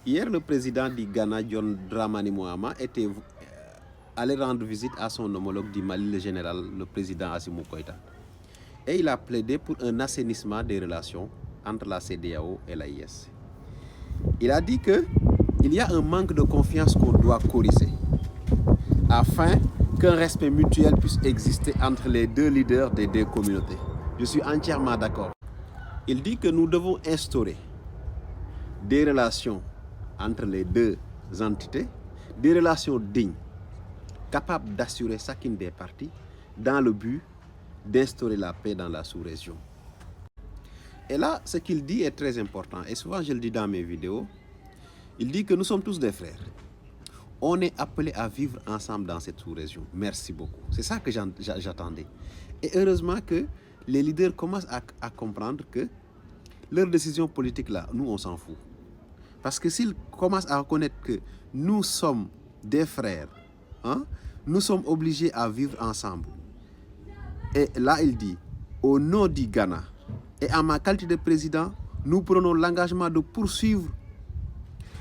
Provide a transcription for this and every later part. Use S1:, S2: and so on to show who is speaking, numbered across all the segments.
S1: Hier, le président du Ghana, John Dramani Mahama, était allé rendre visite à son homologue du Mali, le général, le président Assimi Goïta. Et il a plaidé pour un assainissement des relations entre la CEDEAO et l'AIS. Il a dit qu'il y a un manque de confiance qu'on doit corriger afin qu'un respect mutuel puisse exister entre les deux leaders des deux communautés. Je suis entièrement d'accord. Il dit que nous devons instaurer des relations entre les deux entités, des relations dignes, capables d'assurer chacune des parties dans le but d'instaurer la paix dans la sous-région. Et là, ce qu'il dit est très important. Et souvent, je le dis dans mes vidéos, il dit que nous sommes tous des frères. On est appelés à vivre ensemble dans cette sous-région. Merci beaucoup. C'est ça que j'attendais. Et heureusement que les leaders commencent à comprendre que leurs décisions politiques, là, nous, on s'en fout. Parce que s'ils commencent à reconnaître que nous sommes des frères, hein, nous sommes obligés à vivre ensemble. Et là, il dit, au nom du Ghana et à ma qualité de président, nous prenons l'engagement de poursuivre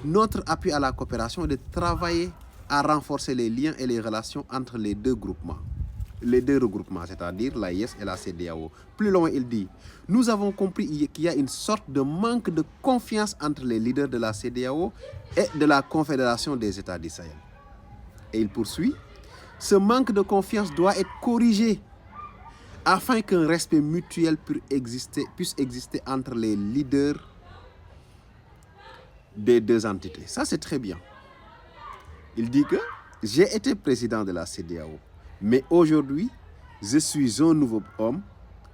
S1: notre appui à la coopération et de travailler à renforcer les liens et les relations entre les deux groupements. Les deux regroupements, c'est-à-dire l'AIS et la CEDEAO. Plus loin, il dit, nous avons compris qu'il y a une sorte de manque de confiance entre les leaders de la CEDEAO et de la Confédération des États du Sahel. Et il poursuit, ce manque de confiance doit être corrigé afin qu'un respect mutuel puisse exister entre les leaders des deux entités. Ça, c'est très bien. Il dit que j'ai été président de la CEDEAO, mais aujourd'hui, je suis un nouveau homme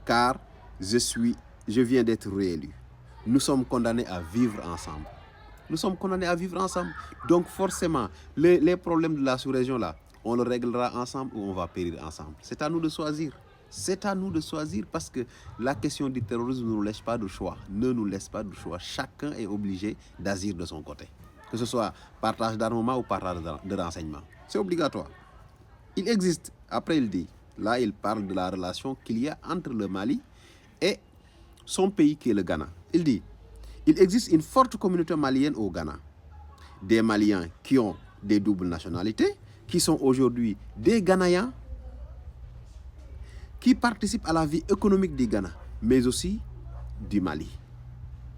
S1: car je viens d'être réélu. Nous sommes condamnés à vivre ensemble. Nous sommes condamnés à vivre ensemble. Donc forcément, les problèmes de la sous-région là, on le réglera ensemble ou on va périr ensemble. C'est à nous de choisir. C'est à nous de choisir parce que la question du terrorisme ne nous laisse pas de choix. Ne nous laisse pas de choix. Chacun est obligé d'agir de son côté. Que ce soit partage d'armement ou partage de renseignement. C'est obligatoire. Il existe, après il dit, là il parle de la relation qu'il y a entre le Mali et son pays qui est le Ghana. Il dit, il existe une forte communauté malienne au Ghana. Des Maliens qui ont des doubles nationalités, qui sont aujourd'hui des Ghanéens, qui participent à la vie économique du Ghana, mais aussi du Mali.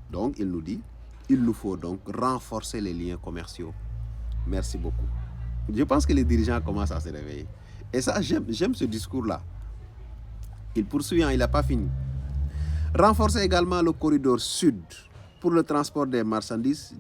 S1: Donc, il nous dit, il nous faut donc renforcer les liens commerciaux. Merci beaucoup. Je pense que les dirigeants commencent à se réveiller. Et ça, j'aime ce discours-là. Il poursuit, il n'a pas fini. Renforcer également le corridor sud pour le transport des marchandises